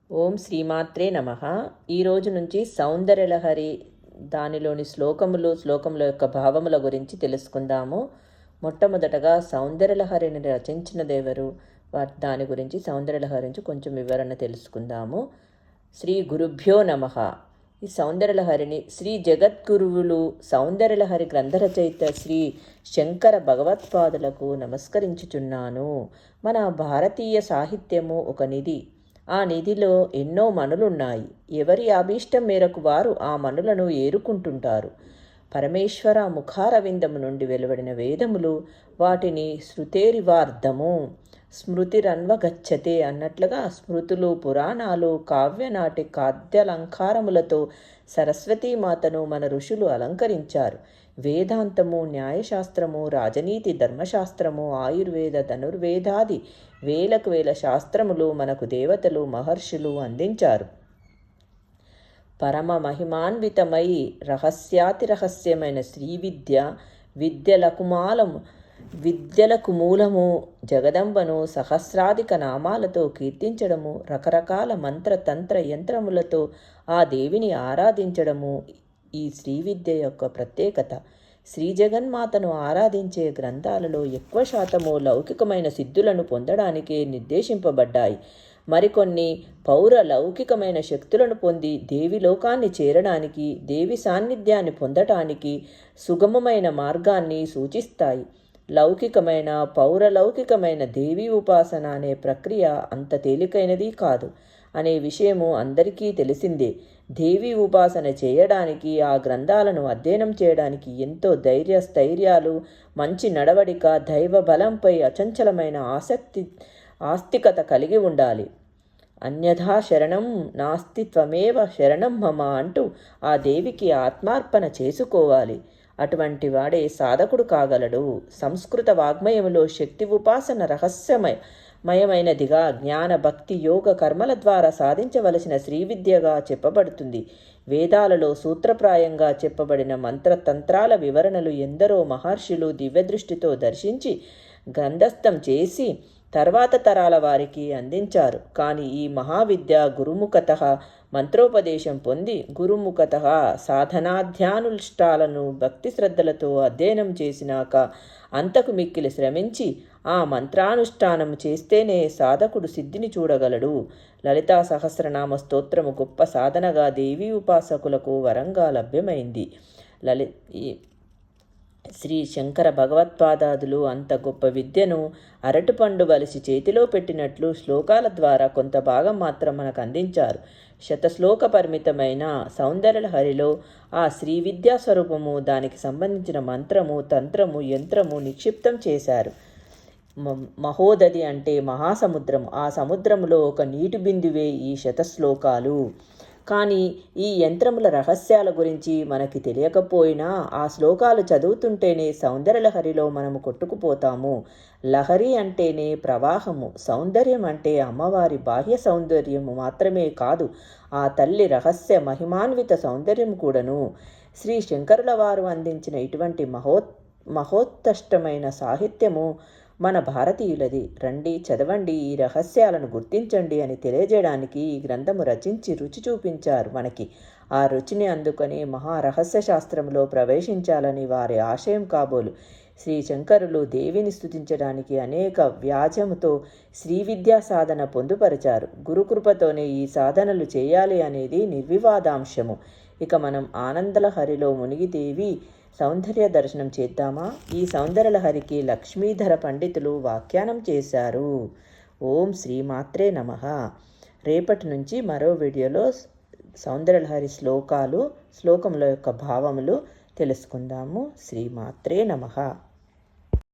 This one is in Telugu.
ఓం శ్రీమాత్రే నమః. ఈరోజు నుంచి సౌందర్యలహరి దానిలోని శ్లోకముల యొక్క భావముల గురించి తెలుసుకుందాము. మొట్టమొదటగా సౌందర్యలహరిని రచించినదెవరు, దాని గురించి సౌందర్యలహరి నుంచి కొంచెం వివరణ తెలుసుకుందాము. శ్రీ గురుభ్యో నమః. ఈ సౌందర్యలహరిని శ్రీ జగద్గురువులు సౌందర్యలహరి గ్రంథరచయిత శ్రీ శంకర భగవత్పాదులకు నమస్కరించుచున్నాను. మన భారతీయ సాహిత్యము ఒక నిధి. ఆ నిధిలో ఎన్నో మనులున్నాయి. ఎవరి అభీష్టం మేరకు వారు ఆ మనులను ఏరుకుంటుంటారు. పరమేశ్వర ముఖారవిందము నుండి వెలువడిన వేదములు వాటిని శృతేరివార్ధము స్మృతిరన్వగచ్చతే అన్నట్లుగా స్మృతులు, పురాణాలు, కావ్యనాటి ఖాద్యాలంకారములతో సరస్వతీమాతను మన ఋషులు అలంకరించారు. వేదాంతము, న్యాయశాస్త్రము, రాజనీతి, ధర్మశాస్త్రము, ఆయుర్వేద, ధనుర్వేదాది వేలకు వేల శాస్త్రములు మనకు దేవతలు, మహర్షులు అందించారు. పరమ మహిమాన్వితమై రహస్యాతి రహస్యమైన శ్రీవిద్య విద్యలకు మూలము జగదంబను సహస్రాధిక నామాలతో కీర్తించడము, రకరకాల మంత్రతంత్ర యంత్రములతో ఆ దేవిని ఆరాధించడము ఈ శ్రీవిద్య యొక్క ప్రత్యేకత. శ్రీ జగన్మాతను ఆరాధించే గ్రంథాలలో ఎక్కువ శాతము లౌకికమైన సిద్ధులను పొందడానికే నిర్దేశింపబడ్డాయి. మరికొన్ని లౌకికమైన శక్తులను పొంది దేవి లోకాన్ని చేరడానికి, దేవి సాన్నిధ్యాన్ని పొందటానికి సుగమమైన మార్గాన్ని సూచిస్తాయి. లౌకికమైన పౌరలౌకికమైన దేవీ ఉపాసన అనే ప్రక్రియ అంత తేలికైనది కాదు అనే విషయము అందరికీ తెలిసిందే. దేవీ ఉపాసన చేయడానికి, ఆ గ్రంథాలను అధ్యయనం చేయడానికి ఎంతో స్థైర్యాలు, మంచి నడవడిక, దైవ బలంపై అచంచలమైన ఆస్తికత కలిగి ఉండాలి. అన్యథా శరణం నాస్తి త్వమేవ శరణం మమ అంటూ ఆ దేవికి ఆత్మార్పణ చేసుకోవాలి. అటువంటి వాడే సాధకుడు కాగలడు. సంస్కృత వాగ్మయములో శక్తి ఉపాసన రహస్యమయమైనదిగా, జ్ఞాన భక్తి యోగ కర్మల ద్వారా సాధించవలసిన శ్రీవిద్యగా చెప్పబడుతుంది. వేదాలలో సూత్రప్రాయంగా చెప్పబడిన మంత్రతంత్రాల వివరణలు ఎందరో మహర్షులు దివ్యదృష్టితో దర్శించి గ్రంథస్థం చేసి తర్వాత తరాల వారికి అందించారు. కానీ ఈ మహావిద్య గురుముఖత మంత్రోపదేశం పొంది, గురుముఖత సాధనాధ్యానుష్ఠాలను భక్తి శ్రద్ధలతో అధ్యయనం చేసినాక అంతకు మిక్కిలి శ్రమించి ఆ మంత్రానుష్ఠానం చేస్తేనే సాధకుడు సిద్ధిని చూడగలడు. లలితా సహస్రనామ స్తోత్రము గొప్ప సాధనగా దేవీ ఉపాసకులకు వరంగా లభ్యమైంది. శ్రీ శంకర భగవత్పాదాదులు అంత గొప్ప విద్యను అరటిపండు వలిసి చేతిలో పెట్టినట్లు శ్లోకాల ద్వారా కొంత భాగం మాత్రం మనకు అందించారు. శతశ్లోక పరిమితమైన సౌందర్యలహరిలో ఆ శ్రీ విద్యా స్వరూపము, దానికి సంబంధించిన మంత్రము, తంత్రము, యంత్రము నిక్షిప్తం చేశారు. మహోదధి అంటే మహాసముద్రము. ఆ సముద్రములో ఒక నీటి బిందువే ఈ శతశ్లోకాలు. కానీ ఈ యంత్రముల రహస్యాల గురించి మనకి తెలియకపోయినా ఆ శ్లోకాలు చదువుతుంటేనే సౌందర్యలహరిలో మనము కొట్టుకుపోతాము. లహరి అంటేనే ప్రవాహము. సౌందర్యం అంటే అమ్మవారి బాహ్య సౌందర్యము మాత్రమే కాదు, ఆ తల్లి రహస్య మహిమాన్విత సౌందర్యం కూడాను. శ్రీ శంకరుల వారు అందించిన ఇటువంటి మహోత్కృష్టమైన సాహిత్యము మన భారతీయులది. రండి, చదవండి, ఈ రహస్యాలను గుర్తించండి అని తెలియజేయడానికి ఈ గ్రంథము రచించి రుచి చూపించారు మనకి. ఆ రుచిని అందుకొని మహారహస్య శాస్త్రంలో ప్రవేశించాలని వారి ఆశయం కాబోలు. శ్రీ శంకరులు దేవిని స్తుతించడానికి అనేక వ్యాజముతో శ్రీ విద్యా సాధన పొందుపరిచారు. గురుకృపతోనే ఈ సాధనలు చేయాలి అనేది నిర్వివాదాంశము. ఇక మనం ఆనందలహరిలో మునిగి దేవి సౌందర్య దర్శనం చేద్దామా? ఈ సౌందర్యలహరికి లక్ష్మీధర పండితులు వ్యాఖ్యానం చేశారు. ఓం శ్రీమాత్రే నమః. రేపటి నుంచి మరో వీడియోలో సౌందర్యలహరి శ్లోకముల యొక్క భావములు తెలుసుకుందాము. శ్రీమాత్రే నమః.